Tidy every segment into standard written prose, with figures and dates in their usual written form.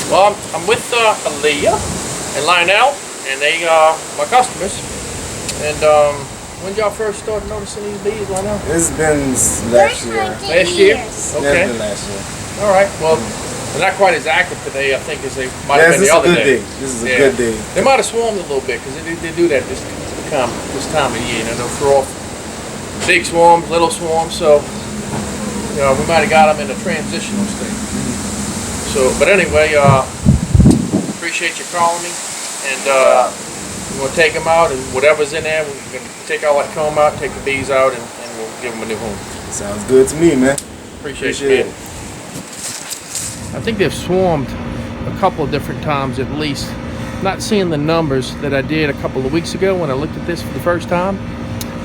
Well, I'm with Alleah and Lionel, and they are my customers. And when y'all first started noticing these bees, Lionel? It's been last year. Last year? Okay. It's been last year. All right. Well, they're not quite as active today, I think, as they might have been the other day. This is a good day. They might have swarmed a little bit because they do that this time of year. You know, they'll throw off big swarms, little swarms. So, you know, we might have got them in a transitional state. So, but anyway, appreciate you calling me, and we're gonna take them out, and whatever's in there, we're gonna take all that comb out, take the bees out, and we'll give them a new home. Sounds good to me, man. Appreciate you, man. I think they've swarmed a couple of different times at least. Not seeing the numbers that I did a couple of weeks ago when I looked at this for the first time.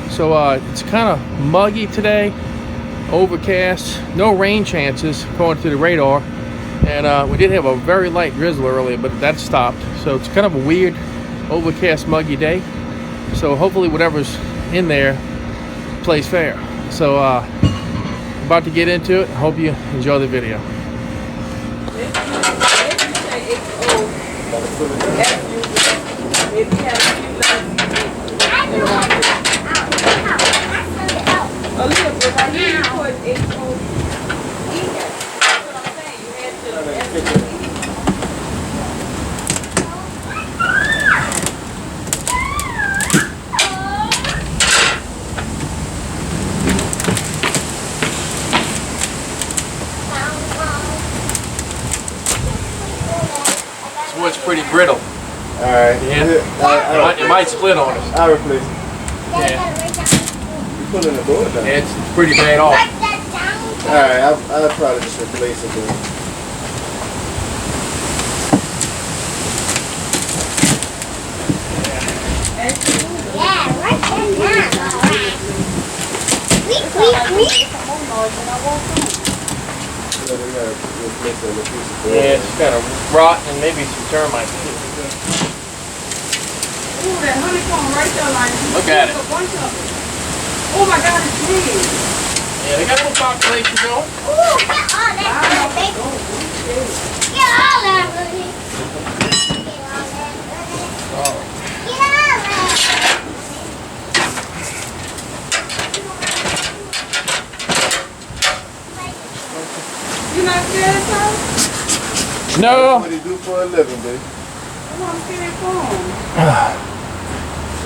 So it's kind of muggy today, overcast, no rain chances according to the radar. And we did have a very light drizzle earlier, but that stopped. So it's kind of a weird, overcast, muggy day. So hopefully whatever's in there plays fair. So about to get into it. I hope you enjoy the video. It's pretty brittle. Alright. Yeah. It might split on us. I'll replace it. Yeah. You pulling the board down. It's pretty bad off. Alright, I'll probably just replace it then. Yeah, it's kind of rotten and maybe some termites too. Ooh, that honeycomb right there, Lionel. Look at it. Oh my God, it's big. Yeah, they got a little population going. Ooh, get all that good, baby. Get all that good. Get all that. You not scared, son? No. What do you do for a living, baby? I'm scared for him.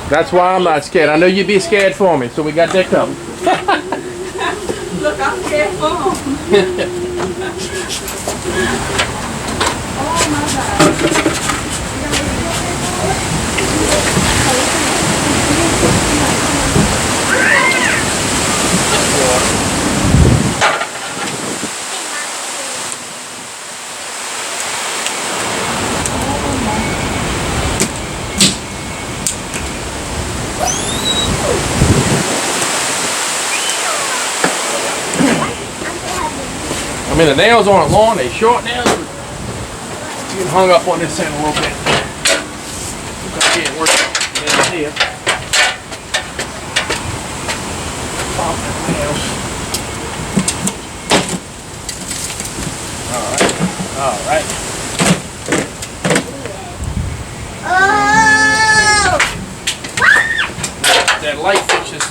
That's why I'm not scared. I know you'd be scared for me, so we got that covered. Look, I'm scared for him. Oh my God. I mean, the nails aren't long, they short nails. You get hung up on this end a little bit. I can't work it here. Pop the nails. Alright. That light fix is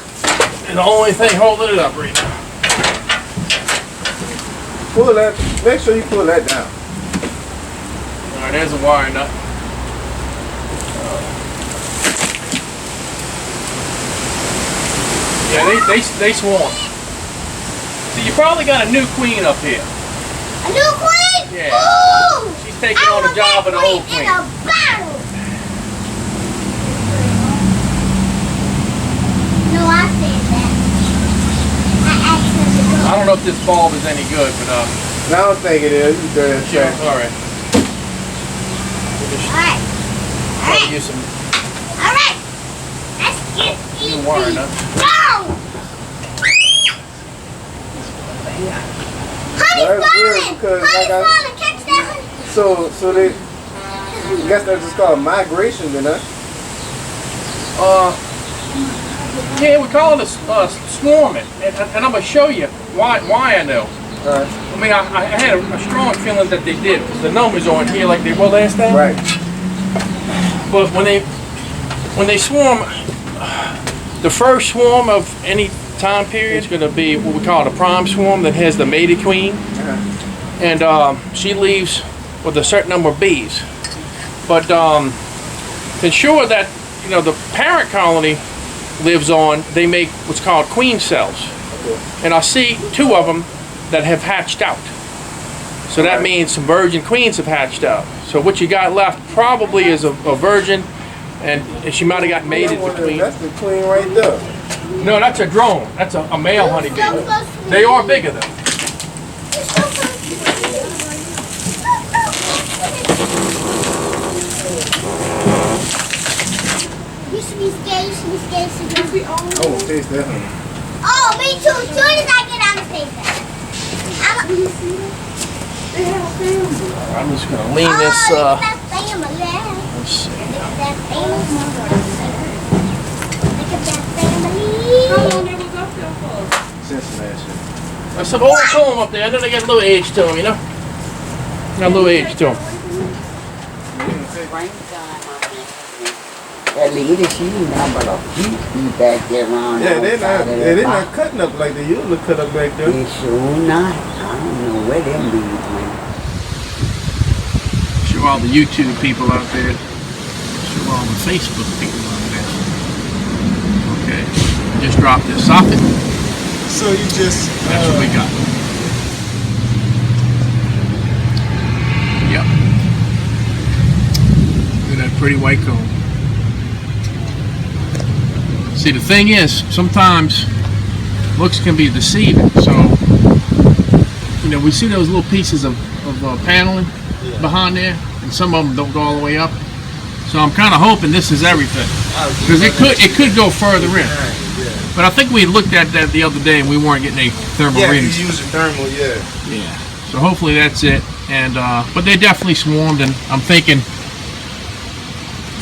the only thing holding it up right now. Pull that. Make sure you pull that down. Alright, there's a wire nut. Yeah, they swarm. So you probably got a new queen up here. A new queen? Yeah. Ooh! She's taking on the job of the old queen. In a bottle. No, I said that. I asked her to go. I don't know if this bulb is any good, but I don't think it is. It's dirty. sure. Alright. Alright. Alright. Use some Alright. Let's get these new wire bees. nut. Go! Honey's That's weird falling! because, Honey's like I- falling! Catch that honey! So they, I guess that's just called migration, then, huh? Yeah, we call it swarming, and I'm gonna show you why I know. I mean, I had a strong feeling that they did, because the numbers aren't here like they were last time. Right. But when they swarm, the first swarm of any time period is going to be what we call the prime swarm that has the mated queen, and she leaves with a certain number of bees. But to ensure that the parent colony lives on, they make what's called queen cells, and I see 2 of them that have hatched out. So that means some virgin queens have hatched out. So what you got left probably is a virgin, and she might have got mated between. That's the queen right there. No, that's a drone. That's a male honeybee. They are bigger though. You should be scared. You should be scared. You should be I won't taste that honey. Oh, me too. As soon as I get out of taste that. I'm just gonna lean this. Look at that family. Let's see. Look at that family. Look at that family. How long they was up there for? Since last year. There's some old comb up there. Then they got a little age to them, Got a little age to them. That lady, she not but a few feet back there around. Yeah, outside of they're that not box. cutting up like they usually cut up back there. They sure not. I don't know where them bees went. Show all the YouTube people out there. Show all the Facebook people out there. Okay. I just dropped this soffit. So you just That's what we got. Yep. Look at that pretty white comb. See, the thing is, sometimes looks can be deceiving. So, we see those little pieces of paneling behind there, and some of them don't go all the way up. So I'm kind of hoping this is everything, because it could go further in. But I think we looked at that the other day, and we weren't getting any thermal readings. Yeah, you use a thermal, yeah. Yeah. So hopefully that's it. And but they definitely swarmed, and I'm thinking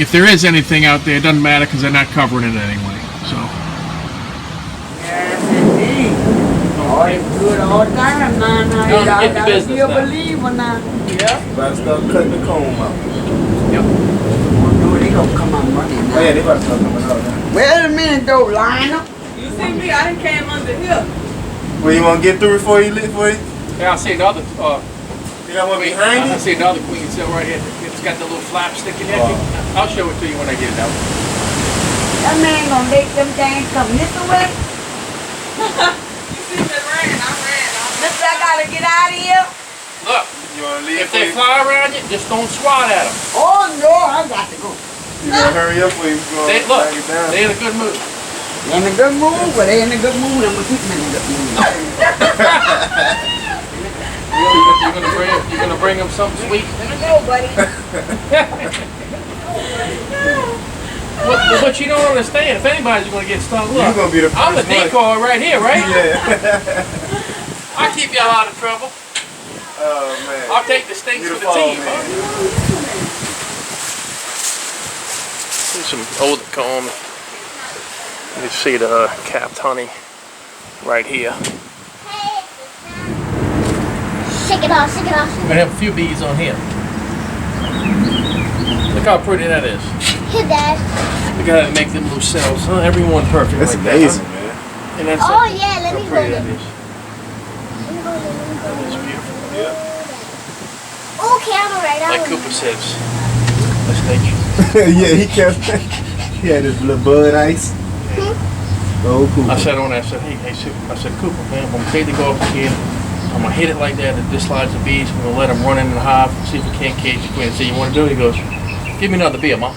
if there is anything out there, it doesn't matter because they're not covering it anyway. So. Yes, indeed. Oh, it's good all the time, man. Don't get the business You now. believe or not? Yep. About to start cutting the comb out. Yep. Oh, no, they gonna come on running Oh yeah, they now. about to start coming out now. Wait a minute, though, Lionel. You see me? I done came under here. Well, you want to get through before you leave? Yeah, I see another. You got one behind I you? see another queen cell right here. It's got the little flap sticking in it. I'll show it to you when I get it out. That man gonna make them things come this way. You see me ran. I ran. Looks like I gotta get out of here. Look, You want to leave? if they fly around you, just don't swat at them. Oh, no, I got to go. You gotta hurry up before you go. They, look, drag it down. they in a good mood. They in a good mood, but they in a good mood. I'm gonna keep them in a good mood. You're gonna bring them something sweet. Let me go, buddy. But you don't understand. If anybody's gonna get stung, look. You're gonna be the first I'm the one. decoy right here, right? Yeah. I'll keep y'all out of trouble. Oh man. I'll take the stinks You for the the fall team. man. Here's some old comb. You see the capped honey right here. Shake it off, shake it off. We're gonna have a few bees on here. Look how pretty that is. Hit that. Look how that makes them little cells. Huh? Everyone perfect. That's like amazing, that, man. huh? And that's Oh yeah, let how me go. pretty Let that me is. go, let me go. It's beautiful. Yeah. Okay, I'm alright. Like Cooper says, let's make it. Yeah, he kept. He had his little bud ice. Oh, cool. I said on that, I said, hey, I said, Cooper, man, I'm going to go up again. I'm going to hit it like that. It dislodges the bees. I'm going to let them run into the hive, see if we can't cage the queen. See, you want to do it? He goes, give me another beer, Mom.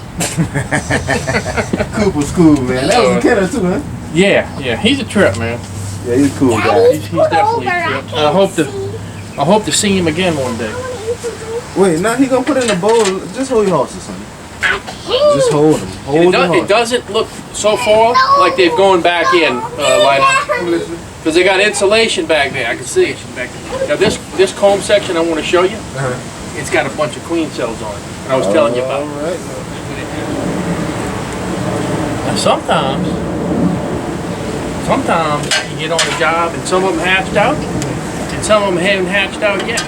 Cooper's cool, man. That was a killer too, huh? Yeah, he's a trip, man. Yeah, he's a cool guy. Daddy, He's put definitely over. a I trip. can't I hope to see. I hope to see him again one day. I wanna eat something. Wait, now he gonna put it in a bowl. Just hold your horses, son. Just hold them. Hold them. It doesn't look so far like they've gone back in, Lionel, because they got insulation back there. I can see it back there. Now this comb section I want to show you, it's got a bunch of queen cells on it, and I was telling you about. Alright. Now sometimes you get on a job and some of them hatched out, and some of them haven't hatched out yet.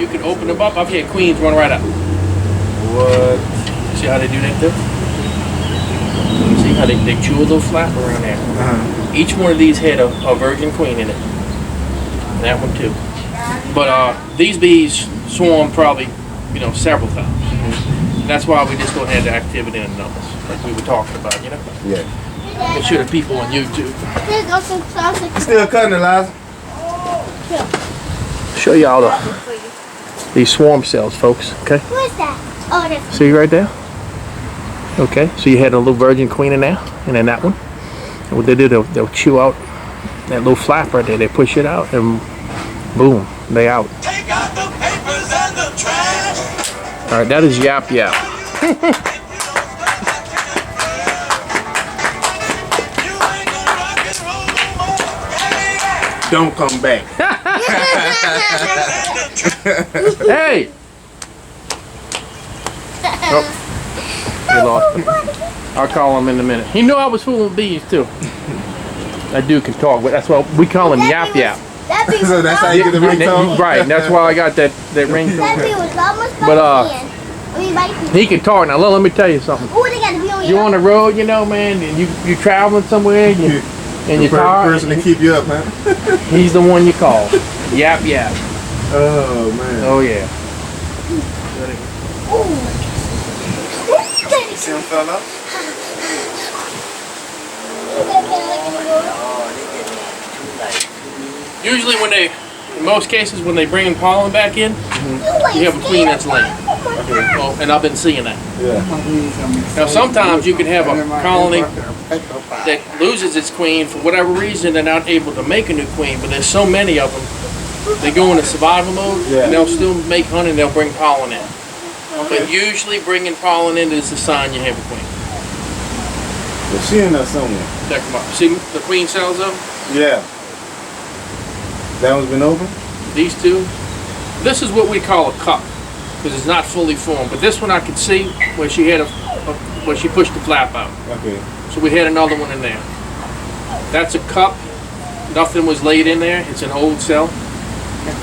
You can open them up. I've had queens run right out. What? See how they do that too? See how they chew a little flap around there. Each one of these had a virgin queen in it. That one too. But these bees swarm probably, several times. And that's why we just don't have the activity in the numbers, like we were talking about, Yeah. Make sure the people on YouTube. There's go some sausage. You still cutting it, Liza? Show y'all these swarm cells, folks. Okay. Who is that? Oh, that's See right there? Okay, so you had a little virgin queen in there, and then that one. And what they do, they'll chew out that little flap right there. They push it out, and boom, they out. Take out the papers and the trash. All right, that is yap yap. You ain't gonna rock and roll no more. Yeah. Don't come back. Hey! Oh, they lost him. I'll call him in a minute. He knew I was fooling with bees too. That dude can talk, but that's why we call him yap yap. That bee was So that's how you get the ringtone? Right, that's why I got that ring. That bee was almost But, biting me. He can talk. Now let me tell you something. Oh, they got to be on You on the road, man, and you traveling somewhere, and you're The tired. person to keep you up, man. He's the one you call. Yap yap. Oh, man. Oh yeah. See him fell out? Usually in most cases, when they bring pollen back in, you have a queen that's laying. Well, and I've been seeing that. Yeah. Now sometimes you can have a colony that loses its queen for whatever reason. They're not able to make a new queen, but there's so many of them. They go into survival mode, Yeah. and they'll still make honey, and they'll bring pollen in. But usually bringing pollen in is the sign you have a queen. But she in there somewhere. Check them out. See the queen cells of them? Yeah. That one's been open? These two. This is what we call a cup, because it's not fully formed. But this one I could see where she had where she pushed the flap out. Okay. So we had another one in there. That's a cup. Nothing was laid in there. It's an old cell.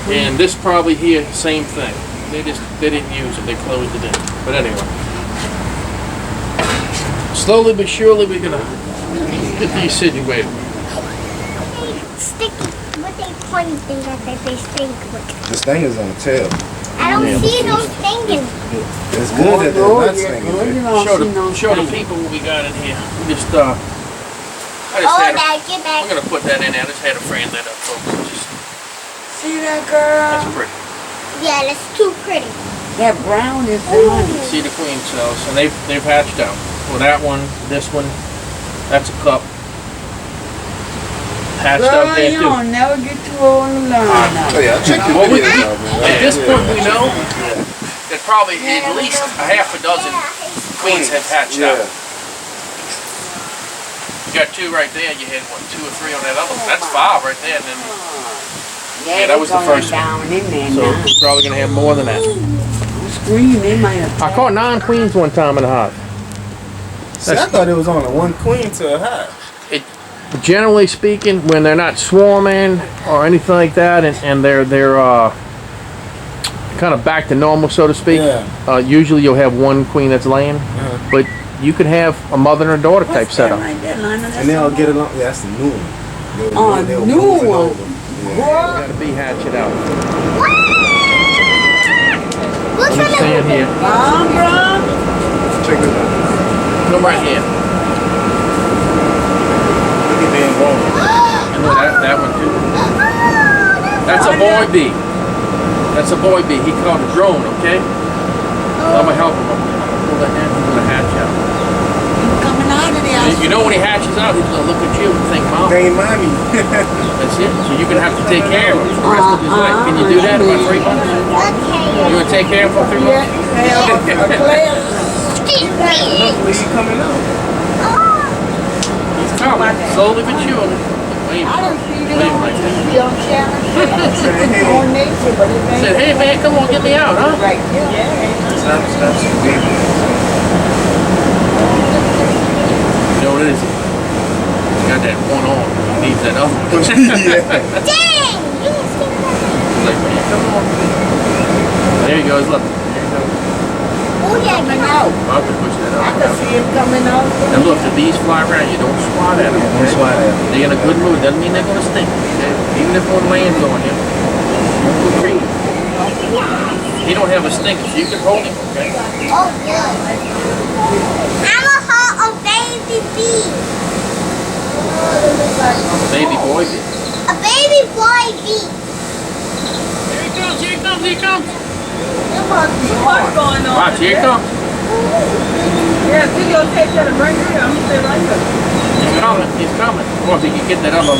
And this probably here, same thing. They didn't use it. They closed it in. But anyway, slowly but surely we're gonna get these situated. Sticky. What they pointy thing that they stink with? The stingers on the tail. I don't see no stinging. It's good that they're not stinging. Show the people what we got in here. We just Oh, had Dad, get I'm back. gonna put that in there. I just had a friend that up, folks. Just, See that girl? that's pretty. Yeah, that's too pretty. That brown is the honey. See the queen cells, and they've hatched out. Well, that one, this one, that's a cup. Hatched Girl, out there you too. don't never get too old to learn Oh, now. yeah, check your Well, videos out, man. At this point, we know that probably at least a half a dozen queens have hatched out. Yeah. You got two right there. You had, what, 2 or 3 on that other one. That's 5 right there. And then, Yeah, that was the going first one. down in there so now. we're probably going to have more than that. Scream, they might have. I caught 9 queens one time in a hive. See, I thought it was only one queen to a hive. Generally speaking, when they're not swarming or anything like that, and they're kind of back to normal, so to speak, Yeah. usually you'll have one queen that's laying, but you could have a mother and a daughter type What's that setup. right there, Lionel? And they'll get along. Yeah, that's the new one. They'll new move it one. over. Yeah. Got to be hatch it out. Looks I'm like staying here. Barbara? Check it out. Come right here. Look at them walking. That one too. That's a boy bee. That's a boy bee. He called a drone, okay? I'm gonna help him. I'm gonna pull that in. He's gonna hatch out. Coming out of there. You know when he hatches out, he's gonna look at you and think, Mom. They ain't mommy. That's it. So you're gonna have to take care of him for the rest of his life. Can you do that about 3 months? okay. You gonna take care of him for 3 months? Hopefully he coming out. He's coming. Slowly but surely. Wait. I don't see Wait them right there. be on camera. Hey, On nature, but it Said, hey man, come on, get me out, huh? right there. stop. You know what it is? He's got that one on. He needs that other one. Yeah. Dang! You didn't see goes. Look. Oh, yeah, Coming you out. I'll have to push that I up. can see him coming out. And look, the bees fly around. You don't swat at them. Don't swat at 'em. They're in a good mood. Doesn't mean they're gonna stink. Okay? Even if one lands on you, you can treat him. He don't have a stinker, so you can hold him. Okay? Oh, good. I'm a heart of baby bee. Baby boy bee. A baby boy bee. Here he comes. Here he comes. Here he comes. What's going on? Watch. Here he comes. Yeah, videotape that and bring it here. I'm gonna stay right here. He's coming. He's coming. Come on, so you can get that other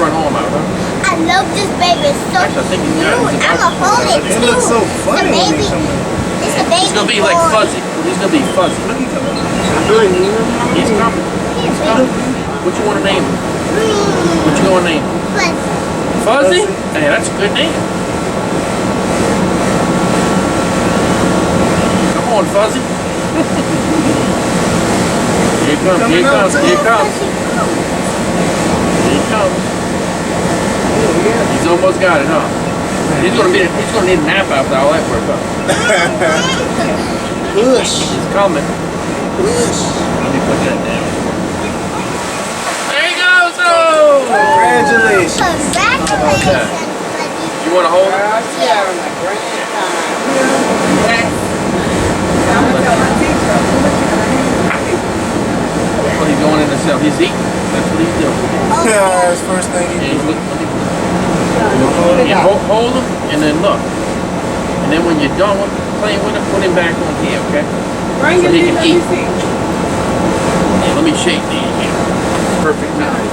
front arm out. Huh? I love this baby. It's so Actually, I think he's got cute. it. I'm gonna hold it It too. looks so funny The when baby. they come in. It's a baby He's gonna be boy. like fuzzy. He's gonna be fuzzy. He's coming. He's coming. What you want to name him? What you gonna name him? Fuzzy? Hey, that's a good name. Come on, Fuzzy. Here he comes. Here he comes. Here he comes. Here he comes. He's almost got it, huh? He's gonna need a nap after all that work up. Push. He's coming. Push. Let me put that down. There he goes! Oh! Congratulations. Congratulations, You want to hold him? I'm having a grand time. I'm gonna tell my teacher. Well, he's going in the cell. He's eating. That's what he's doing. Yeah, that's the first thing Yeah, you he's do. looking. Yeah, hold him and then look. And then when you're done with playing with him, put him back on here, okay? Bring So it he in, can let me eat. see. Yeah, let me shake these here. Perfect time.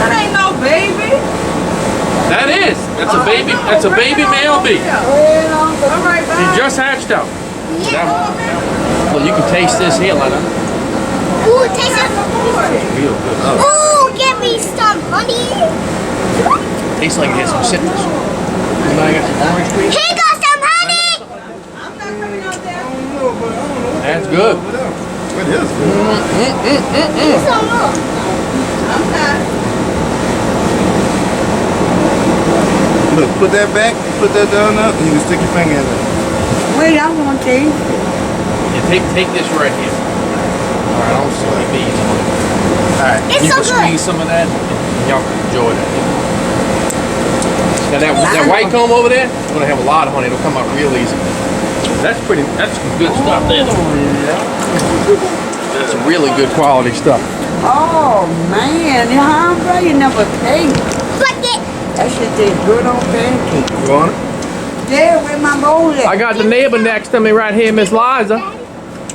That ain't no baby. That is. That's a baby. That's a baby male bee. All right, He bye. just hatched out. Well, you can taste this here, Lana. Ooh, taste it. Real good. Ooh, give me some honey. Tastes like it has some citrus. Anybody got some orange cream? Here goes some honey. I'm not coming out there. That's good. It is good. Some more. I'm not. Look, put that back, put that down up, and you can stick your finger in there. Wait, I want to taste it. Yeah, take this right here. All right, I don't see any bees on it. All right, It's you so can good. squeeze some of that, and y'all can enjoy that. Now that white comb over there is gonna have a lot of honey. It'll come out real easy. That's some good stuff there. That's some really good quality stuff. Oh, man. How you never taste? But it. That shit tastes good on pancakes. You want it? Yeah, where my bowl at? I got the neighbor next to me right here, Miss Liza.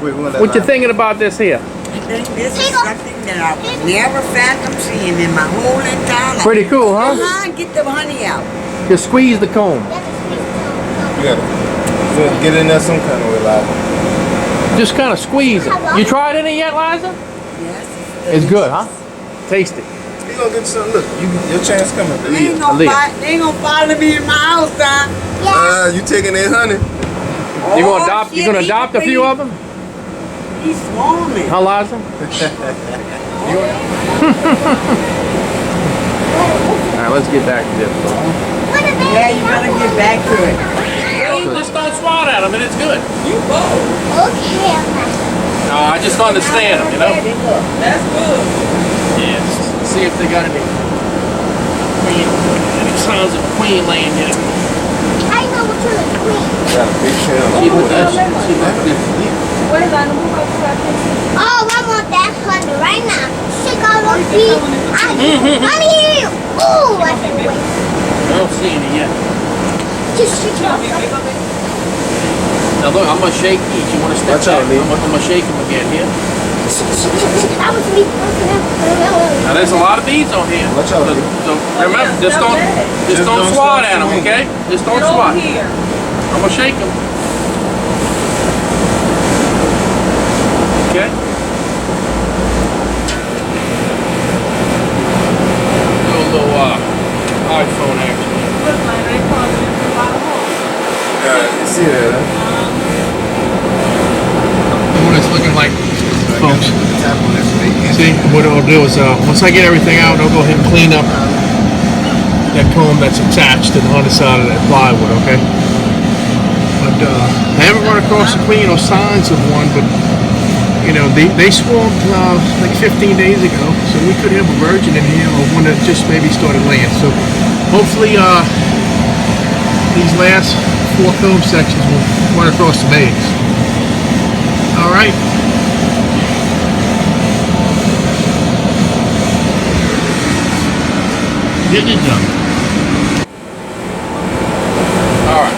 Wait, What you thinking about this here? This is something that I would never fathom seeing in my whole entire life. Pretty cool, huh? Get the honey out. Just squeeze the comb. You got it. Get in there some kind of way, Liza. Just kind of squeeze it. You tried any yet, Liza? Yes. It's good, huh? Taste it. You gonna get some. Look, your chance coming. They ain't Aaliyah. they ain't gonna follow me in my house, son. You taking that honey? You gonna adopt? You gonna adopt a few of them? He's swarming. Huh, Liza? All right, let's get back to this. Yeah, you gotta get back to it. Just don't swat at them, and it's good. Okay. No, I just understand them, you know. That's good. Yeah. See if they got any signs of queen laying here. I know what you're doing. Got a big tail. See what that's. See what that's. Where's I move up to that place? Oh, I want that honey right now. Shake all those bees. Honey! Ooh, I can wait. I don't see any yet. Just shake it off. Now look, I'm gonna shake each. You wanna step Watch out, back? Lee. I'm gonna shake them again here. That was me. Now there's a lot of bees on here. Watch out, So, Lee. so remember, just don't Just don't swat swat at them, swinging. okay? Just don't Get swat. over here. I'm gonna shake them. Okay? Do a little iPhone action. Look like they called it a lot of holes. You see that, huh? What it's looking like, folks. Tap on that snake. See, what I'll do is, once I get everything out, I'll go ahead and clean up that comb that's attached to the underside of that plywood, okay? but I haven't run across a queen or signs of one. But you know, they swarmed like 15 days ago, so we could have a virgin in here or one that just maybe started laying. So hopefully these last 4 comb sections will run across some eggs. All right. Getting it done. All right.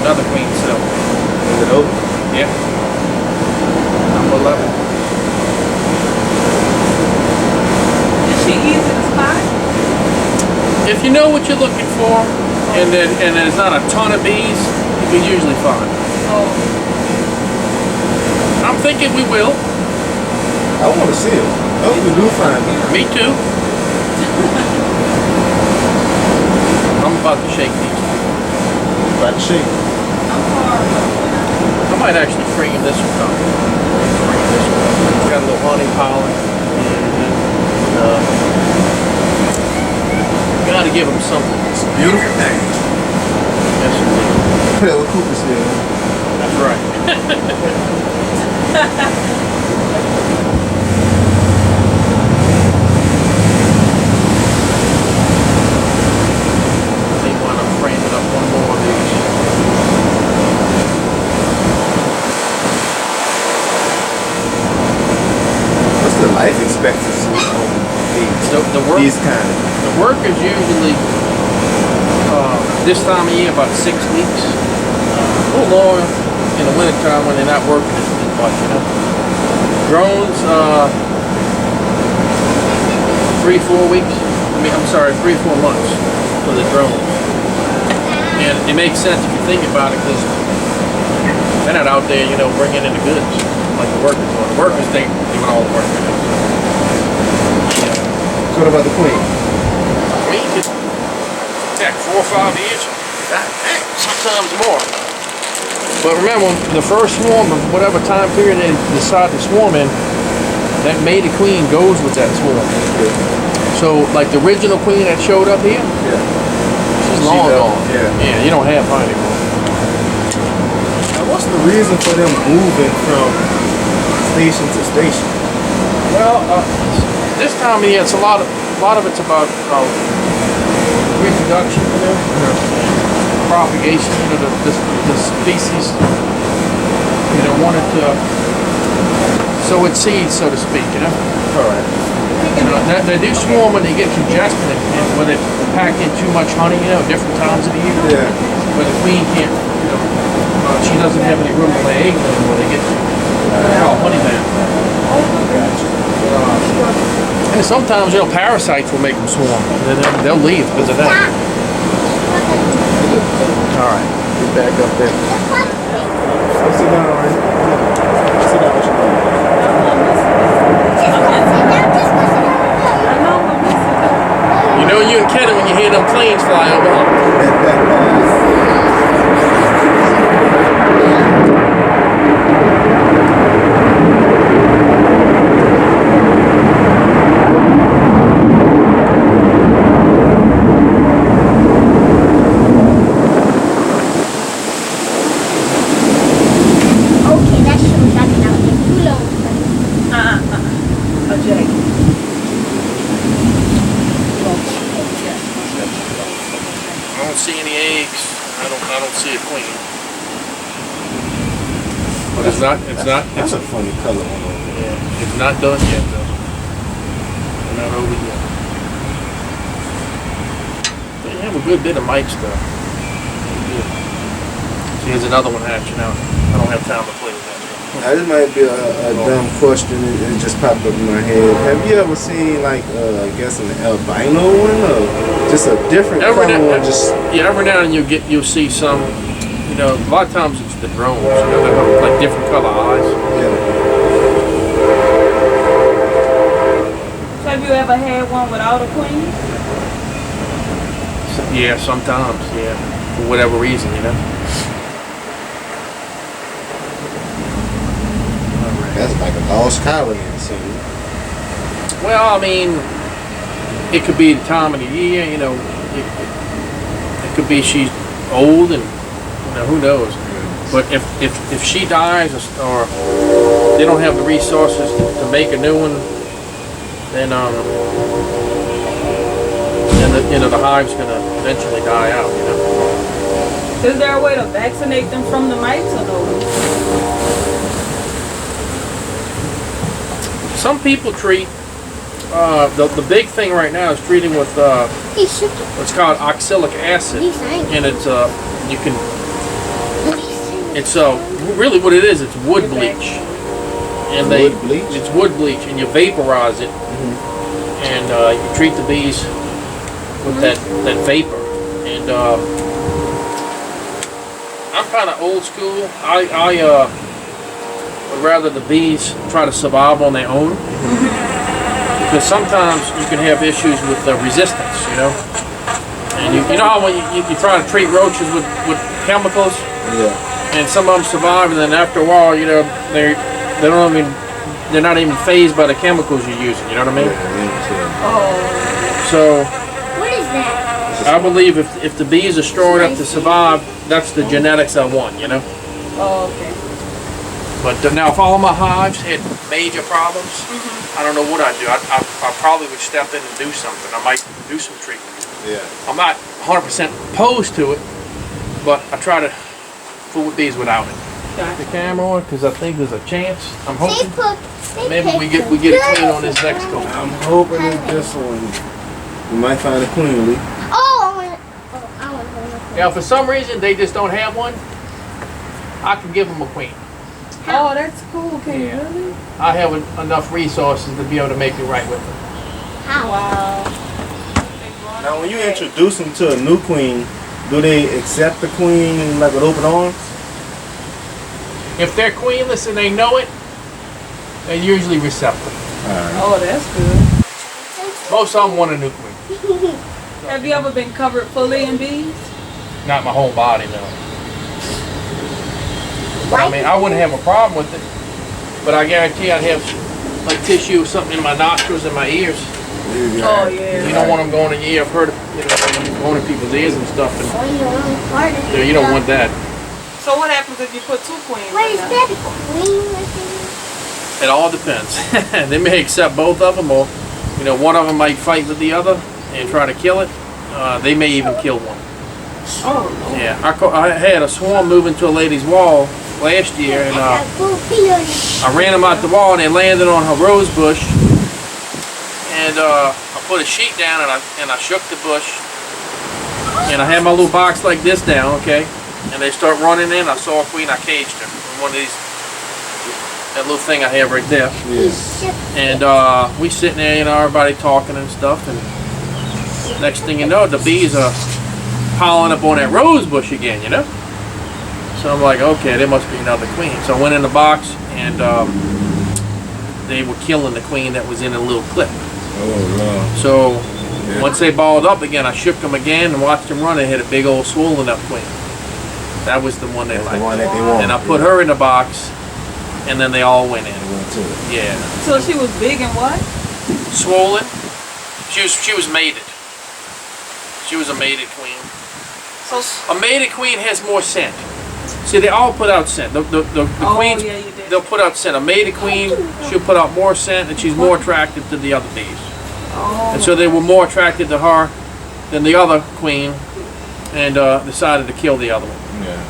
Another queen cell. Is it open? Yeah. Number 11. Is she easy to spot? If you know what you're looking for, and there's not a ton of bees, you can usually find. Oh, I'm thinking we will. I want to see it. I hope we do find it. Me too. I'm about to shake these. About to shake. I might actually frame this one up. It's got a little honey pollen. Gotta give them something. It's a beautiful thing. Yes, indeed. Taylor Cooper's here. That's right. They want to frame it up one more of these. What's the life expectancy on these kind of? The work is usually this time of year about 6 weeks. A little longer in the wintertime when they're not working as much, you know. Drones, 3-4 weeks. I'm sorry, 3-4 months for the drones. And it makes sense if you think about it, because they're not out there, you know, bringing in the goods like the workers are. The workers, they doing all the work. So what about the queen? Queen could take 4 or 5 years. Sometimes more. But remember, the first swarm of whatever time period they decide to swarm in, that mated queen goes with that swarm. So, like the original queen that showed up here, she's long gone. Yeah, you don't have her anymore. Now, what's the reason for them moving from station to station? Well, this time of year, it's a lot of it's about reproduction, you know, propagation, you know, the species, you know, wanted to sow its seeds, so to speak, you know. All right. You know, they do swarm when they get congested and when they pack in too much honey, you know, different times of the year. Yeah. Where the queen can't, you know, she doesn't have any room to lay eggs anymore. They get honey man. And sometimes, you know, parasites will make them swarm. They'll leave because of that. All right, get back up there. Sit down, all right? Sit down with your mom. You know you're kidding when you hear them planes fly over. I don't see any eggs. I don't see a queen. But it's not. That's a funny color one over there. Yeah, it's not done yet though. We're not over yet. They have a good bit of mites though. Yeah. See, here's another one hatching out. I don't have time to play with that. Now, this might be a dumb question. It just popped up in my head. Have you ever seen, like, I guess an albino one? Just a different Every color now, one. Just every now and then you'll see some. You know, a lot of times it's the drones. You know, they have like different color eyes. yeah. So have you ever had one without a queen? Yeah, sometimes. Yeah, for whatever reason, you know. That's like a lost colony or something. Well, I mean, it could be the time of the year. You know, it could be she's old and. Who knows? But if she dies or they don't have the resources to make a new one, then the hive's gonna eventually die out. You know. Is there a way to vaccinate them from the mites or no? Some people treat. The big thing right now is treating with what's called oxalic acid, and it's you can. It's really what it is. It's wood bleach, and it's wood bleach, and you vaporize it, and you treat the bees with that vapor. And I'm kind of old school. I would rather the bees try to survive on their own, because sometimes you can have issues with resistance, you know. And you know how when you try to treat roaches with chemicals. Yeah. And some of them survive, and then after a while, you know, they're not even phased by the chemicals you're using. You know what I mean? Oh. So What is that? I believe if the bees are strong enough to survive, that's the genetics I want. You know. Oh, okay. But now, if all of my hives had major problems, I don't know what I'd do. I probably would step in and do something. I might do some treatment. Yeah. I'm not 100% opposed to it, but I try to fool with bees without it. Gotcha. The camera on because I think there's a chance. I'm hoping They maybe we get it clean on this next go. I'm hoping that this one we might find a queen, Lee. Oh, I want to. Now, for some reason they just don't have one, I can give them a queen. Oh, that's cool. Can you Yeah. really? I have enough resources to be able to make it right with them. How? Wow. Now, when you introduce them to a new queen, do they accept the queen like with open arms? If they're queenless and they know it, they're usually receptive. Alright. Oh, that's good. Most of them want a new queen. Have you ever been covered fully in bees? Not my whole body, no. But I mean, I wouldn't have a problem with it. But I guarantee I'd have like tissue or something in my nostrils and my ears. Oh, yeah. You don't want them going in your ear. I've heard of, going in people's ears and stuff. And Oh, you want part of you don't want that. So what happens if you put two queens What in is there? that? Queen? It all depends. They may accept both of them, or one of them might fight with the other and try to kill it. They may even kill one. Oh, no. Yeah, I had a swarm move into a lady's wall last year, and I ran them out the wall, and they landed on her rose bush. And I put a sheet down, and I shook the bush, and I had my little box like this down, okay. And they start running in. I saw a queen. I caged her. One of these, that little thing I have right there. And we sitting there, everybody talking and stuff. And next thing you know, the bees are piling up on that rose bush again, So I'm like, okay, there must be another queen. So I went in the box, and they were killing the queen that was in a little clip. Oh, no. So once they balled up again, I shook them again and watched them run and hit a big old swollen up queen. That was the one they That's liked. the one that they want. And I put her in the box, and then they all went in. Yeah. So she was big and what? Swollen. She was mated. She was a mated queen. So A mated queen has more scent. See, they all put out scent. The queens, yeah, you did. they'll put out scent. A mated queen, she'll put out more scent, and she's more attractive to the other bees. Oh. And so they were more attracted to her than the other queen, and decided to kill the other one. Yeah.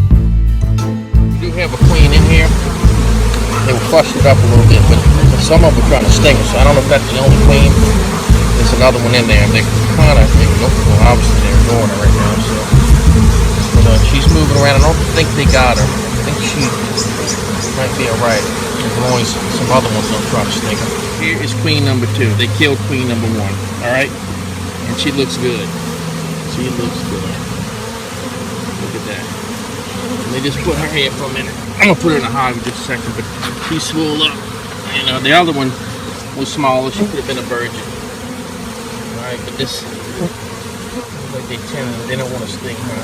We do have a queen in here. They were clustered up a little bit, but some of them were trying to sting us. So I don't know if that's the only queen. There's another one in there. They're kind of, obviously they're ignoring her right now. So, but she's moving around. I don't think they got her. I think she might be alright. as long as some other ones don't try to sneak them. Here is queen number 2. They killed queen number 1. All right, and she looks good. She looks good. Look at that. And they just put her here for a minute. I'm gonna put her in a hive in just a second, but she swole up. You know, the other one was smaller. She could have been a virgin. All right, but this looks like they don't want to sting her.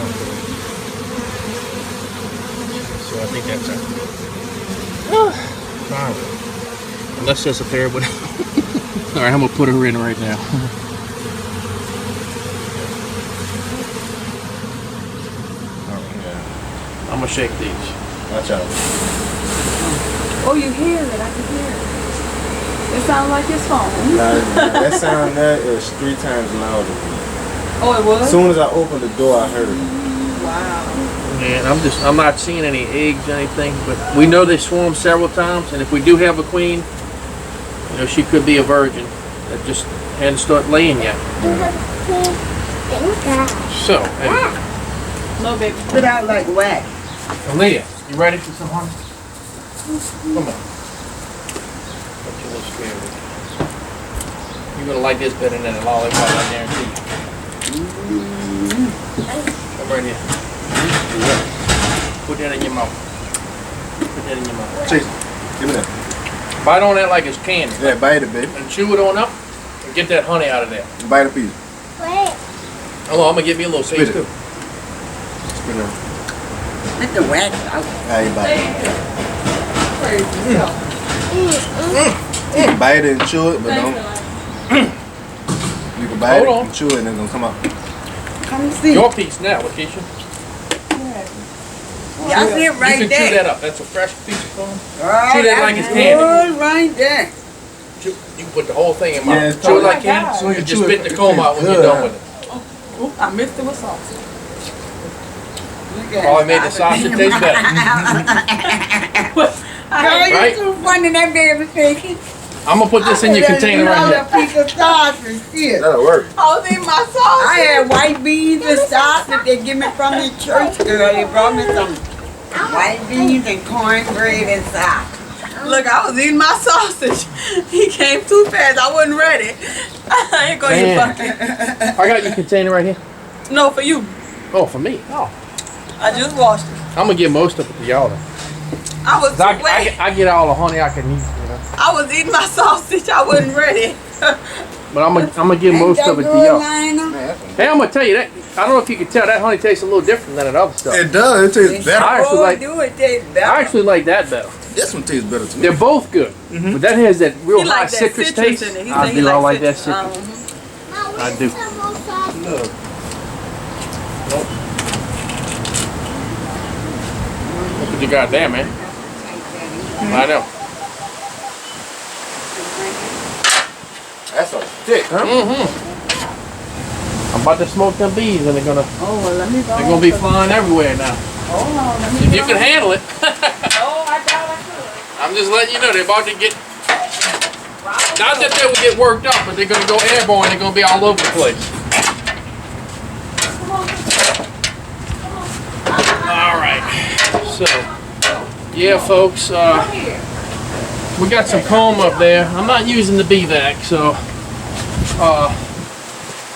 So I think that's her. Probably. Unless there's a third one. All right, I'm gonna put her in right now. I'm gonna shake these. Watch out. Oh, you hear it? I can hear it. It sounds like his phone. Nah, that sound there is 3 times louder. Oh, it was? As soon as I opened the door, I heard it. Wow. And I'm not seeing any eggs or anything, but we know they swarm several times, and if we do have a queen, you know, she could be a virgin that just hadn't started laying yet. So, anyway. No, baby. Spit out like wax. Aaliyah, you ready for some honey? Come on. Don't you look scared. You're gonna like this better than a lollipop, I guarantee you. Come right here. Put that in your mouth. Put that in your mouth. Chase it. Give me that. Bite on that like it's candy. Yeah, bite it, baby. And chew it on up and get that honey out of there. Bite a piece. Wait. Hello, I'm gonna give you a little Spit taste it. too. Spit it out. Let the wax out. How you bite it? Crazy. You can bite it and chew it, but don't. You can bite Hold it on. and chew it and it's gonna come out. Come see. Your piece now, Lakeisha. Y'all see it right you can there. chew that up. That's a fresh piece of corn. Oh, Chew that like it's candy. good right there. You can put the whole thing in Yeah, mouth. it's Chew it Oh like my candy. God. So you And chew just it, spit the comb out when you're good. done with it. Oop, I missed it with sauce. Look at Probably made the sausage taste better. Girl, you Right? too funny that baby thinking. I'm gonna put this in your container right here. here. A piece of sausage here. That'll work. I was eating my sauce. I had white beans and sausage they give me from the church, girl. They brought me some white beans and cornbread and sausage. Look, I was eating my sausage. He came too fast. I wasn't ready. I ain't gonna eat Man. bucket. I got your container right here. No, for you. Oh, for me. Oh, I just washed it. I'm gonna give most of it to y'all. Then. I was 'Cause I, too wet. I get all the honey I can eat. You know. I was eating my sausage. I wasn't ready. But I'm gonna give Ain't most that of it to good, y'all. Lionel? Hey, I'm gonna tell you that. I don't know if you can tell that honey tastes a little different than that other stuff. It does. It tastes better. I actually Oh, like- do it taste better. I actually like that better. This one tastes better to me. They're both good, but that has that real He high like that citrus taste. in it. He I said he do. I likes like that citrus. citrus. Mom, I we do. need some more sauce. Look. Look what you got there, man. I know. That's a thick, huh? I'm about to smoke them bees, and they're gonna be flying everywhere now. Hold on, let me If you can handle it, Oh, I doubt I could. I'm just letting you know they're about to get. Not that they will get worked up, but they're gonna go airborne. They're gonna be all over the place. All right. So, yeah, folks. We got some comb up there. I'm not using the bee vac, so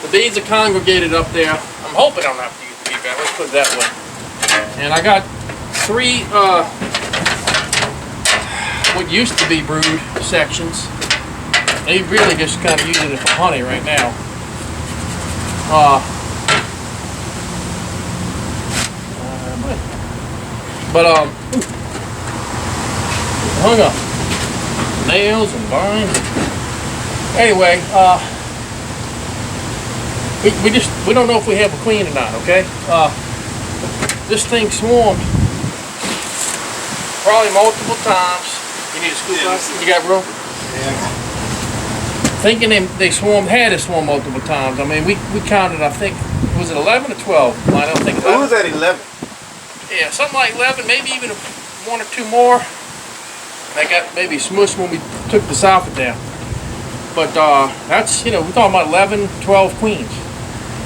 the bees are congregated up there. I'm hoping I'm not using the bee vac. Let's put it that way. And I got 3 what used to be brood sections. They really just kind of using it for honey right now. Hung up nails and vines. Anyway, we don't know if we have a queen or not. Okay, this thing swarmed probably multiple times. You need a scoop out? You got room? Yeah. Thinking they had to swarm multiple times. I mean, we counted. I think was it 11 or 12? I don't think. It was at 11. Yeah, something like 11, maybe even 1 or 2 more. They got maybe smushed when we took the soffit down. But that's, we're talking about 11, 12 queens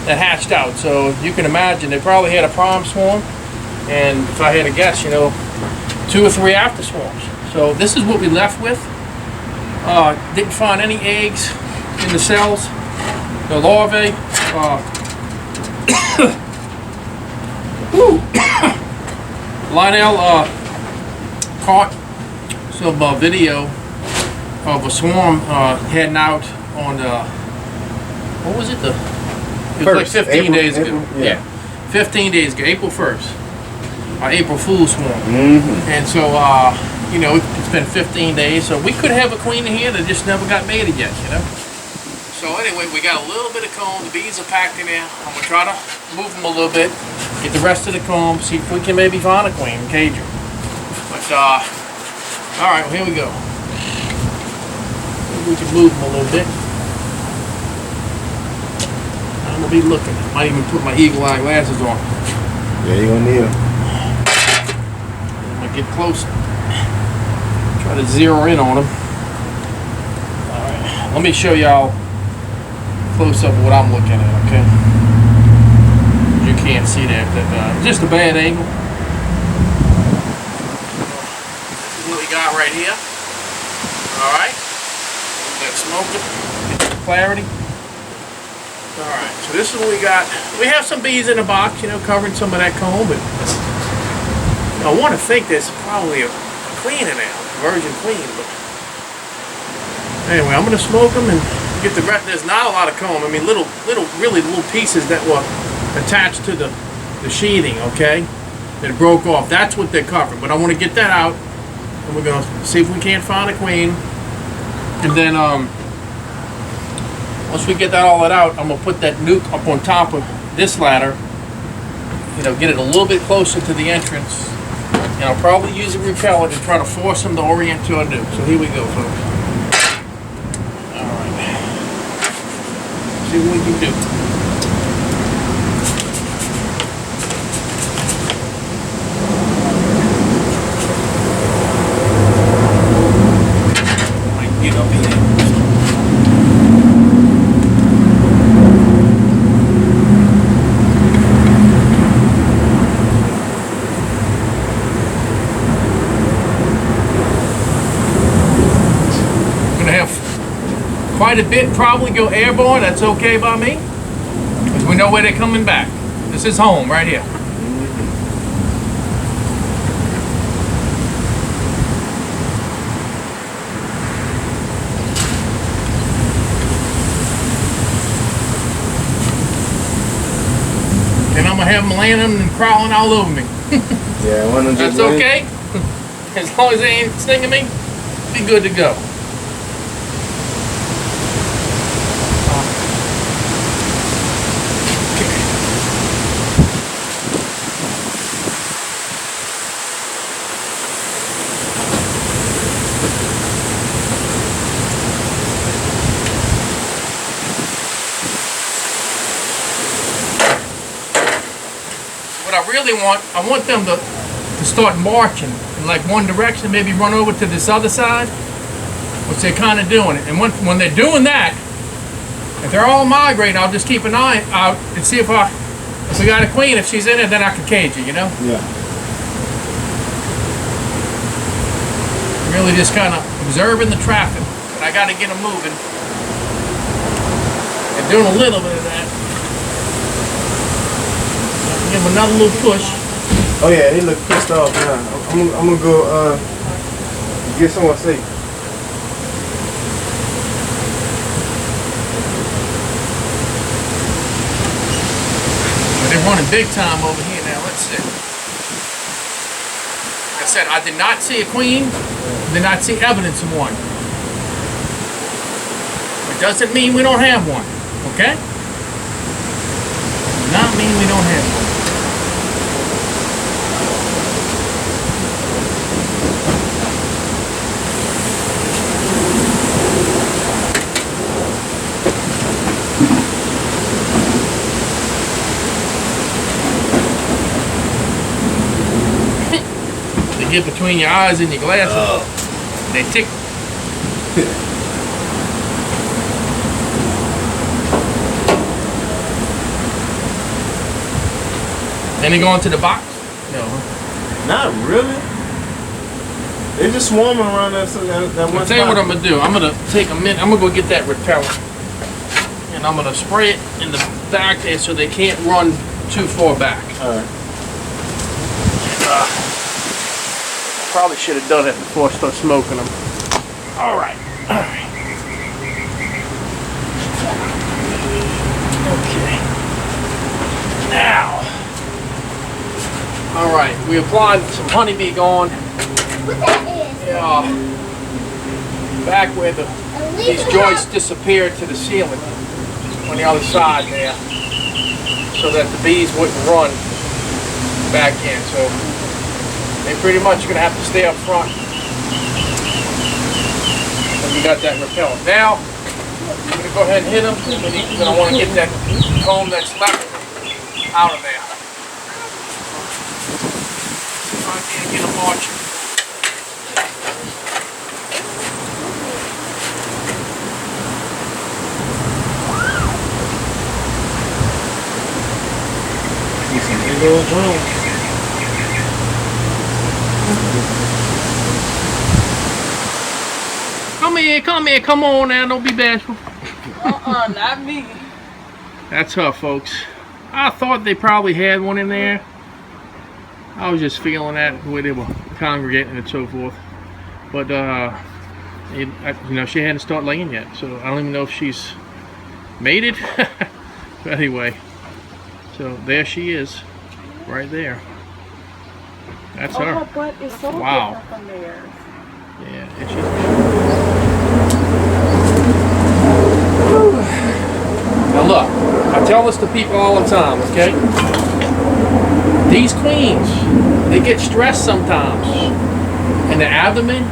that hatched out. So you can imagine they probably had a prime swarm. And if I had to guess, 2 or 3 after swarms. So this is what we left with. Didn't find any eggs in the cells, the larvae. Lionel caught some video of a swarm heading out on what was it? It was like 15 days ago. Yeah, 15 days ago, April 1st. April Fool's swarm. And so, you know, it's been 15 days, so we could have a queen in here that just never got mated yet, you know? So anyway, we got a little bit of comb. The bees are packed in there. I'm going to try to move them a little bit, get the rest of the comb, see if we can maybe find a queen and cage her. But, all right, well, here we go. Maybe we can move them a little bit. I'm going to be looking. Might even put my eagle eye glasses on. Yeah, you're going to need them. Get close, try to zero in on them. All right, let me show y'all close up what I'm looking at, okay? You can't see that, just a bad angle. This is what we got right here. All right, let's smoke it, get some clarity. All right, so this is what we got. We have some bees in the box, you know, covering some of that comb, but I want to think there's probably a queen in there, a virgin queen, but anyway, I'm going to smoke them and get the rest. There's not a lot of comb. I mean, really little pieces that were attached to the sheathing, okay, that broke off. That's what they're covering, but I want to get that out, and we're going to see if we can't find a queen, and then once we get all that out, I'm going to put that nuke up on top of this ladder, you know, get it a little bit closer to the entrance. And I'll probably use a repellent and try to force them to orient to a nuke. So here we go, folks. Alright. See what we can do. Might get up in there. Quite a bit probably go airborne. That's okay by me, because we know where they're coming back. This is home right here. And I'm gonna have them landing and crawling all over me. Yeah, one of them. That's okay. As long as they ain't stinging me, be good to go. What I really want, I want them to start marching in like one direction, maybe run over to this other side, which they're kind of doing it. And when they're doing that, if they're all migrating, I'll just keep an eye out and see if we got a queen. If she's in it, then I can cage her, you know? Yeah. Really just kind of observing the traffic, but I got to get them moving. And doing a little bit of that. Give them another little push. Oh yeah, they look pissed off now. I'm gonna go get someone safe. They're running big time over here now. Let's see. Like I said, I did not see a queen. Did not see evidence of one. It doesn't mean we don't have one. Okay? Does not mean we don't have one. Get between your eyes and your glasses. They tickle. Then they go into the box? No. Not really. They just swarming around that one I'll tell you what I'm spot. gonna do. I'm gonna take a minute. I'm gonna go get that repellent, and I'm gonna spray it in the back there so they can't run too far back. All right. Probably should have done it before I start smoking them. All right. All right. Okay. Now. All right. We applied some honeybee gone. What that is? Yeah. Back where these joists disappeared to the ceiling on the other side there, so that the bees wouldn't run back in. So they pretty much gonna have to stay up front. And we got that repellent. Now I'm gonna go ahead and hit them. We're gonna want to get that comb that's left out of there. I can't get them marching. Big old drone. Come here, come on now, don't be bashful. Not me. That's her, folks. I thought they probably had one in there. I was just feeling that the way they were congregating and so forth. But, you know, she hadn't started laying yet, so I don't even know if she's made it. But anyway, so there she is, right there. That's her. Her butt is so Wow. different from theirs. Yeah, and she's Now look, I tell this to people all the time, okay? These queens, they get stressed sometimes, and the abdomen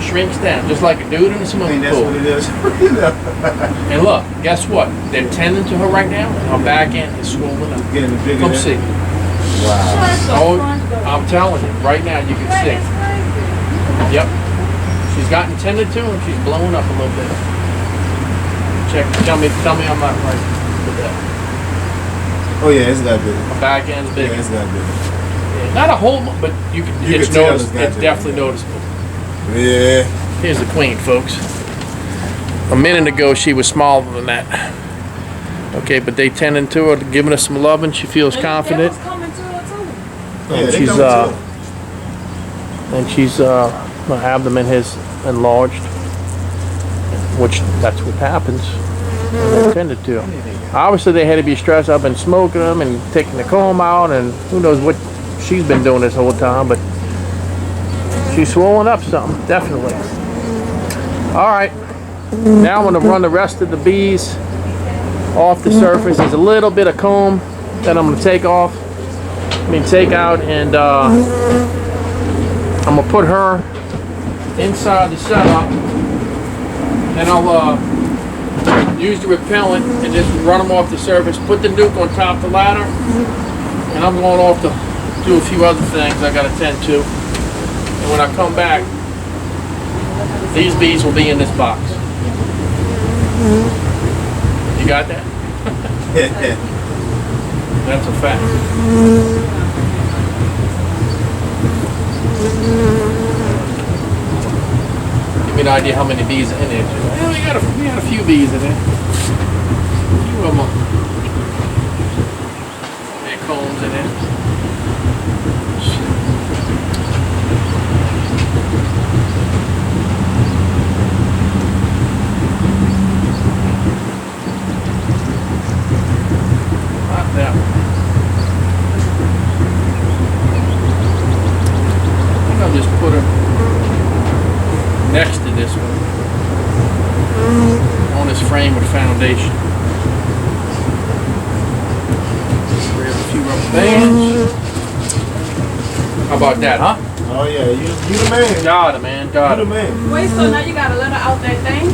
shrinks down, just like a dude in a I swimming think that's pool. what it is. And look, guess what? They're tending to her right now, and her back end is swollen up. Getting bigger. Come than- see. Wow. Oh, I'm telling you, right now you can see. Yep. She's gotten tended to, and she's blowing up a little bit. Check. Tell me I'm not right with that. Oh yeah, it's got bigger. My back end's big. Yeah, it's got bigger. Yeah, not a whole, but you can. You It's can tell notice. it's got It's bigger, definitely yeah. noticeable. Yeah. Here's the queen, folks. A minute ago, she was smaller than that. Okay, but they tending to her, giving her some love, and she feels confident. coming to her too. Yeah, And they she's come too. her abdomen has enlarged, which that's what happens when they're tended to. Obviously, they had to be stressed. I've been smoking them and taking the comb out, and who knows what she's been doing this whole time, but she's swollen up something, definitely. All right, now I'm gonna run the rest of the bees off the surface. There's a little bit of comb that I'm gonna take off. Take out, and I'm gonna put her inside the setup, and I'll use the repellent and just run them off the surface. Put the nuke on top of the ladder, and I'm going off to do a few other things I gotta tend to. And when I come back, these bees will be in this box. You got that? That's a fact. Give me an idea how many bees are in there. Well, we got a few bees in there. A few of them. There are combs in there. Not that one. I think I'll just put her next to this one on this frame with foundation. Grab a few rubber bands. How about that, huh? Oh yeah, you the man. Got it, man. Got You the it. man. Wait, so now you gotta let her out that thing?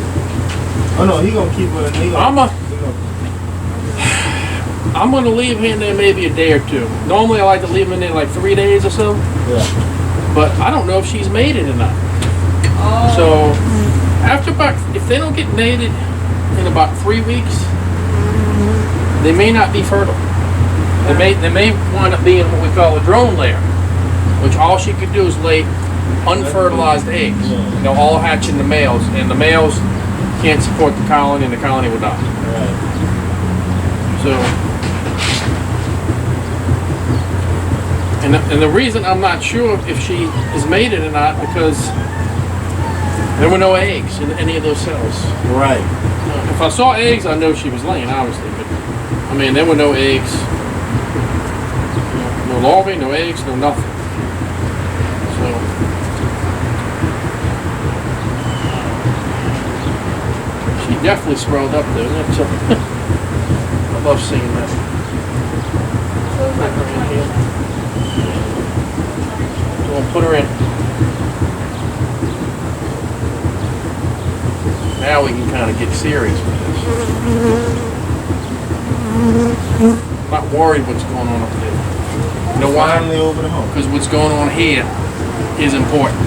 Oh no, he gonna keep her. I'm gonna leave him in there maybe a day or two. Normally I like to leave him in there like 3 days or so, Yeah. but I don't know if she's mated or not. Oh. So after if they don't get mated in about 3 weeks, they may not be fertile. They may wind up being what we call a drone layer, which all she could do is lay unfertilized eggs. And they'll all hatch into males, and the males can't support the colony, and the colony will die. Right. So, and the reason I'm not sure if she is mated or not, because there were no eggs in any of those cells. Right. If I saw eggs, I know she was laying, obviously. But I mean, there were no eggs, no larvae, no eggs, no nothing. So, she definitely swelled up there. That's I love seeing that. We'll put her in. Now we can kind of get serious with this. I'm not worried what's going on up there. You know why? Finally over the home. Because what's going on here is important.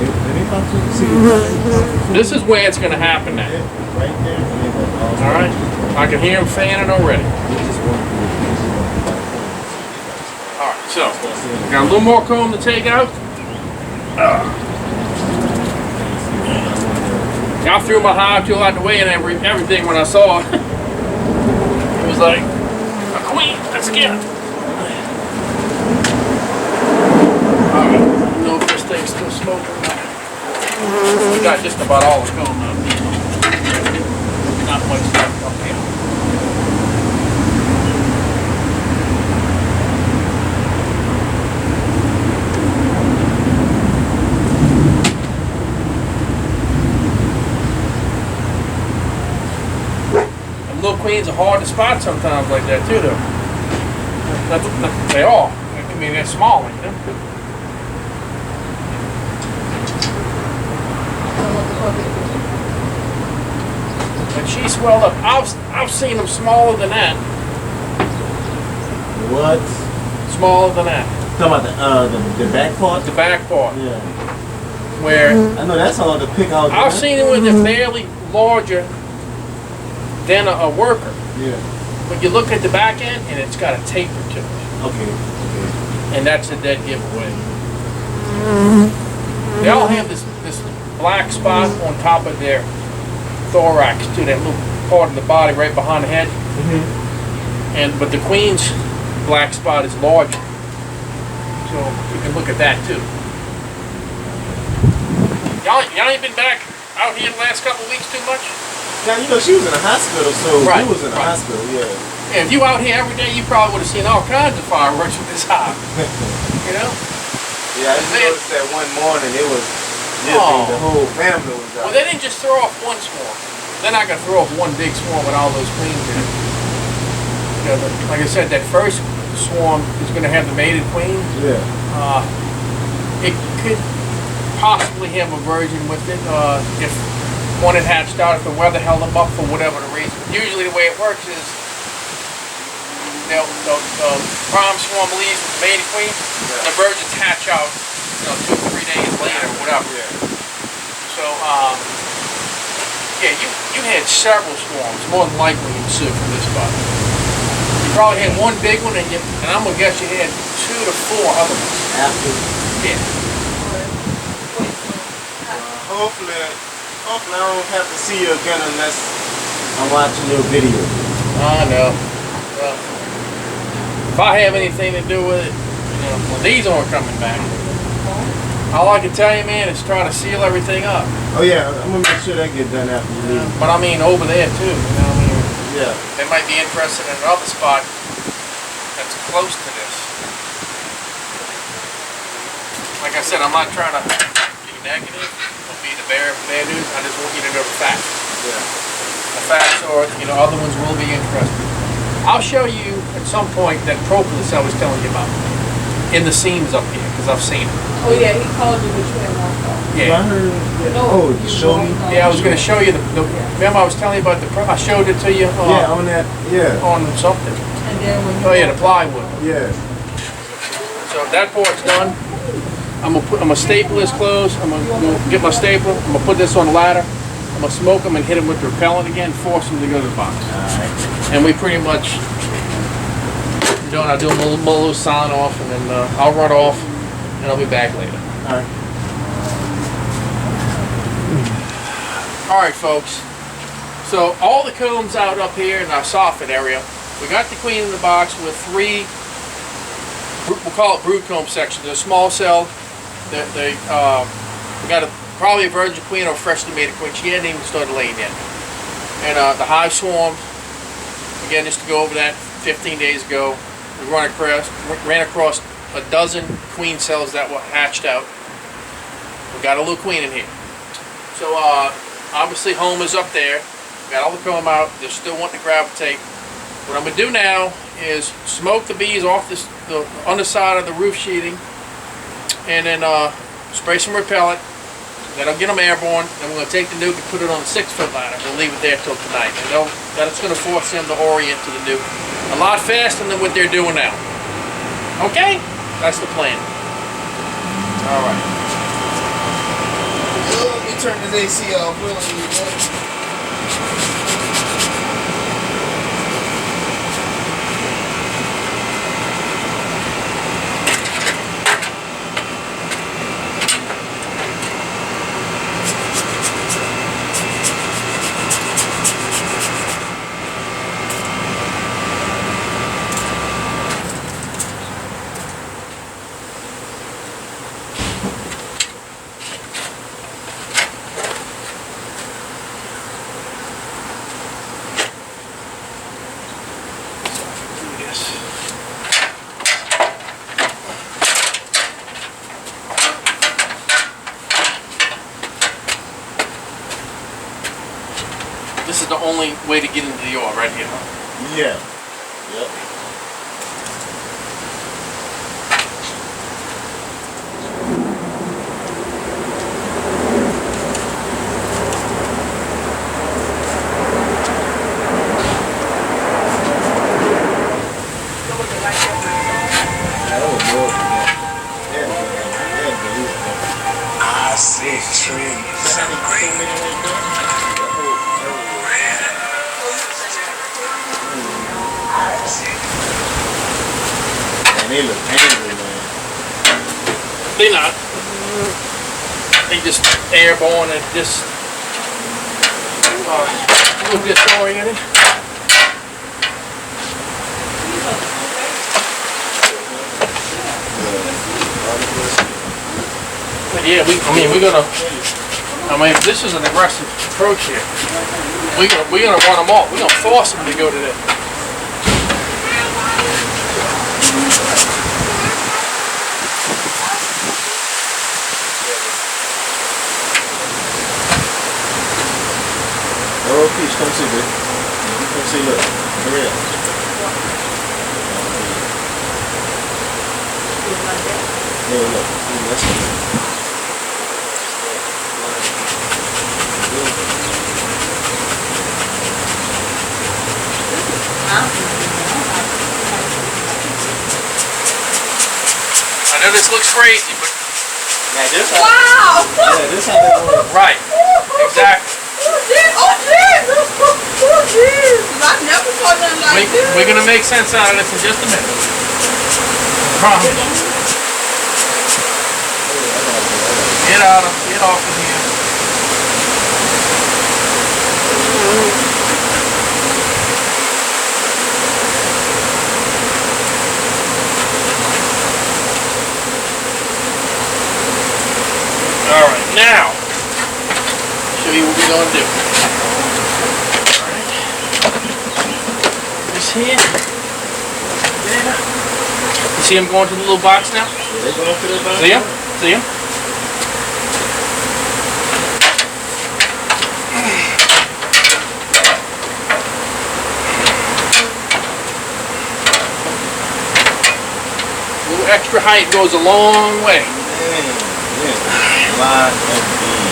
This is where it's going to happen now. Right there. All right? I can hear him fanning already. All right, so got a little more comb to take out. I threw my hive tool out the way and everything when I saw it. It was like, a queen, let's get it. Alright, I don't know if this thing's still smoking or not. We got just about all the comb out. Not much left up here. Little queens are hard to spot sometimes like that too, though. They are. I mean, they're small, you know. But she swelled up. I've seen them smaller than that. What? Smaller than that. Talking about the back part? The back part. Yeah. Where I know that's all to pick out. I've seen it when they're barely larger than a worker. Yeah. But you look at the back end and it's got a taper to it. Okay. And that's a dead giveaway. They all have this black spot on top of their thorax too, that little part of the body right behind the head. But the queen's black spot is larger. So you can look at that too. Y'all ain't been back out here the last couple of weeks too much? Now, you know, she was in a hospital, so Right, he was in a right. hospital, yeah. Yeah, if you out here every day, you probably would have seen all kinds of fireworks with this hive. You know? Yeah, I just noticed that one morning it was jiffy, the whole family was out. Well, they didn't just throw off one swarm. They're not going to throw off one big swarm with all those queens in it. You know, like I said, that first swarm is going to have the mated queen. Yeah. It could possibly have a virgin with it if one had hatched out, if the weather held them up for whatever the reason. Usually the way it works is the prime swarm leaves with the mated queen, and the virgins hatch out, 2 or 3 days later or whatever. Yeah. So, yeah, you had several swarms, more than likely in Sioux from this spot. You probably had one big one, and I'm going to guess you had 2 to 4 other ones. After. Yeah. Hopefully I don't have to see you again unless I'm watching your video. I know. Well, if I have anything to do with it, well, these aren't coming back. All I can tell you, man, is try to seal everything up. Oh yeah, I'm gonna make sure that get done after you leave. But I mean, over there too. I mean, Yeah. they might be interested in another spot that's close to this. Like I said, I'm not trying to be negative or be the bearer of bad news. I just want you to know the facts. Yeah. The facts are, other ones will be interested. I'll show you at some point that propolis I was telling you about in the seams up here, because I've seen it. Oh yeah, he called you, but you ain't walked off. I Yeah. heard. No, Oh, you show me. walked off. Yeah, I was going to show you remember I was telling you about I showed it to you Yeah, on that. Yeah. on something. And then when you Oh yeah, the walked plywood. Yeah. So that part's done. I'm gonna staple this close. I'm gonna get my stapler. I'm gonna put this on the ladder. I'm gonna smoke them and hit them with the repellent again, force them to go to the box. And we pretty much I'll do a little sign off, and then I'll run off, and I'll be back later. All right. Alright folks, so all the combs out up here in our soffit area, we got the queen in the box with 3, we'll call it brood comb sections. There's a small cell, we got probably a virgin queen or a freshly mated queen. She hadn't even started laying yet. And the hive swarm, again, just to go over that 15 days ago, we ran across a dozen queen cells that were hatched out. We got a little queen in here. So obviously home is up there. Got all the comb out. They're still wanting to gravitate. What I'm going to do now is smoke the bees off the underside of the roof sheeting, and then spray some repellent. That'll get them airborne. Then we're going to take the nuke and put it on the 6-foot ladder. We'll leave it there till tonight. And that's going to force them to orient to the nuke a lot faster than what they're doing now. Okay? That's the plan. All right. Let me turn this AC off. We don't need that. This is the only way to get into the yard right here, huh? Yeah. Yep. I see trees of green. And they look angry, man. They not. They just airborne and just a little disoriented. But yeah, this is an aggressive approach here. We're gonna run them off. We're gonna force them to go to that. Oh, Peach, come see, baby. Come see, look. Hurry up. No, look. That's it. I know this looks crazy, but Now, this Wow! yeah, this how they work. right, exactly. Oh, shit! Oh, shit! I never saw nothing like this. We're gonna make sense out of this in just a minute. Promise. Get off of here. All right, now show you what we're gonna do. All right, this here. Yeah. You see him going to the little box now? Yeah, they going to the box. See him? See him? A little extra height goes a long way. Yeah. Lot of bees.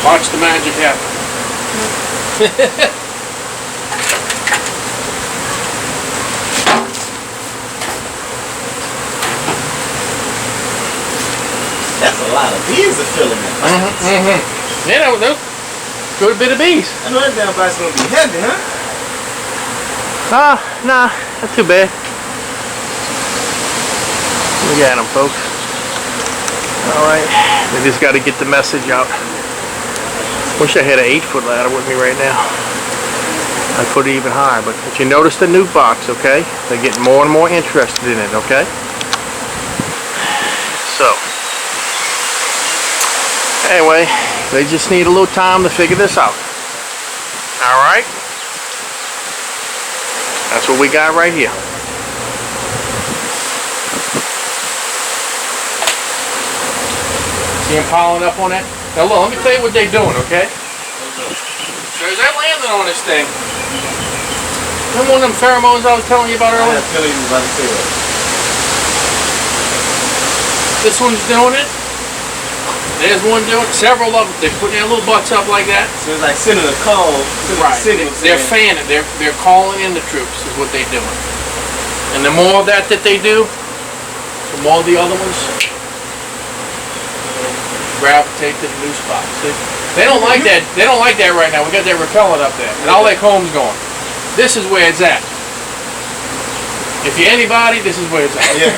Watch the magic happen. That's a lot of bees to fill in that. Yeah, that was a good bit of bees. I know that damn box gonna be heavy, huh? Nah, not too bad. Look at them, folks. All right, we just got to get the message out. Wish I had an 8-foot ladder with me right now. I'd put it even higher, but you notice the nuke box, okay? They're getting more and more interested in it, okay? So, anyway, they just need a little time to figure this out. All right? That's what we got right here. See them piling up on that? Now look, let me tell you what they're doing, okay? There's that landing on this thing. Remember one of them pheromones I was telling you about earlier? I feel like you was about to say that. This one's doing it. There's one doing it. Several of them. They're putting their little butts up like that. So it's like sending a call, sending a signal. They're fanning. They're calling in the troops is what they're doing. And the more of that they do, the more the other ones gravitate to the new spot. See? They don't like that. They don't like that right now. We got that repellent up there, and all that comb's going. This is where it's at. If you're anybody, this is where it's at. Yeah.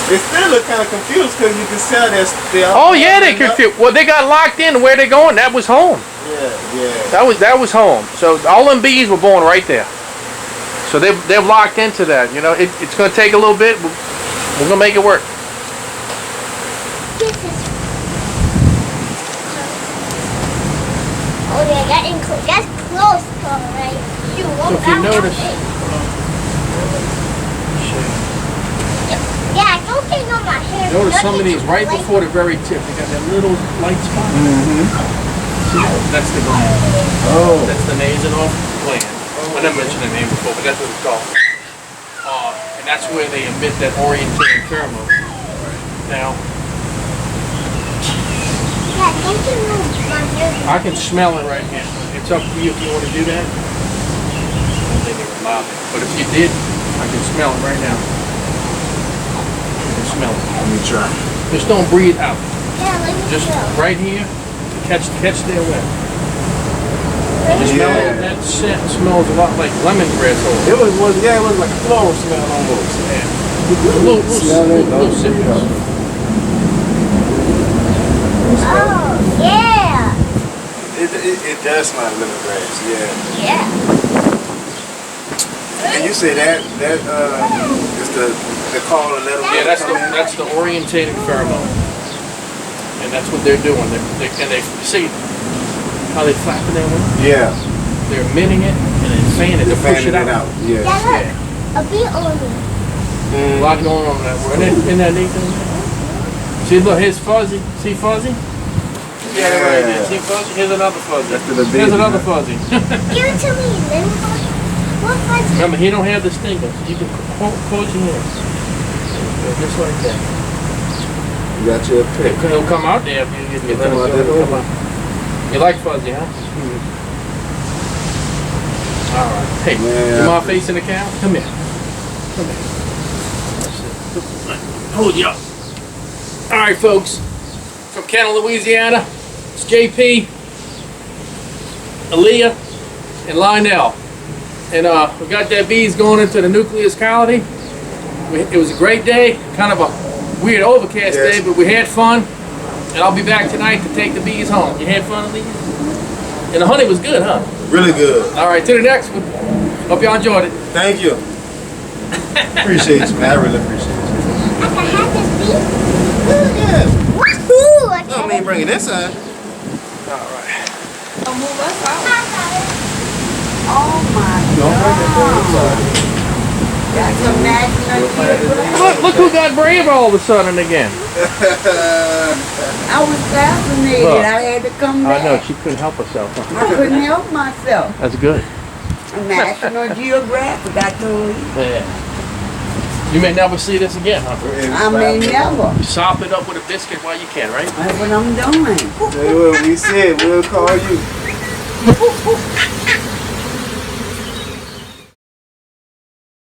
They still look kind of confused because you can tell they're Oh yeah, they confused. Well, they got locked in. Where they going? That was home. Yeah. That was home. So all them bees were born right there. So they've locked into that. You know, it's going to take a little bit. We're going to make it work. Oh yeah, that's close, alright. So if you notice, Yeah, I don't think on my hair. notice some of these right before the very tip. They got that little light spot. See, that's the gland. Oh. That's the nasal gland. I never mentioned the name before, but that's what it's called. And that's where they emit that orientating pheromone. Now, Yeah, don't you know my hair? I can smell it right here. It's up to you if you want to do that. I don't think they would allow it. But if you did, I can smell it right now. You can smell it. Let me try. Just don't breathe out. Yeah, let me Just feel. right here, catch their wind. The smell of that scent smells a lot like lemongrass oil. It was like a floral smell almost. Yeah. Little citrus. Oh, yeah. It does smell like lemongrass, yeah. Yeah. And you say that is the call to let them Yeah, come in? that's the orientating pheromone, and that's what they're doing. They see how they flapping their wings. Yeah. They're emitting it and then fanning it to push it Fanning out. Yeah. Yeah, look. A bee on me. A lot going on in that word. Isn't that neat? See, look, here's Fuzzy. See Fuzzy? Yeah, right there. See Fuzzy? Here's another Fuzzy. That's the baby, Here's another huh? Fuzzy. Give it to me. Let me go. What was it? Remember, he don't have the stinger, so you can close your hands. Just like that. You got your pick. He'll come out there if you let him Come out go. there. Come on. You like Fuzzy, huh? All right. Hey, Yeah. you mind facing the cow? Come here. Come here. That's it. Hold you up. All right, folks. From Kenton, Louisiana, it's JP, Alleah, and Lionel. And we got that bees going into the nucleus colony. It was a great day, kind of a weird overcast day, but we had fun. And I'll be back tonight to take the bees home. You had fun, Alleah? And the honey was good, huh? Really good. All right, to the next one. Hope y'all enjoyed it. Thank you. Appreciate you, man. I really appreciate you. I can have this bee. Yeah. Woohoo! I I can mean, bring it inside. All right. Don't move us out. have Oh my Don't bring it God. That's a National Look who got brave all of a sudden again. I was fascinated. Look. I had to come I back. know, she couldn't help herself. Huh? I couldn't help myself. That's good. National Geographic, I told you. Yeah. You may never see this again, huh? I may never. Sop it up with a biscuit while you can, right? That's what I'm doing. Tell you what, we said we'll call you.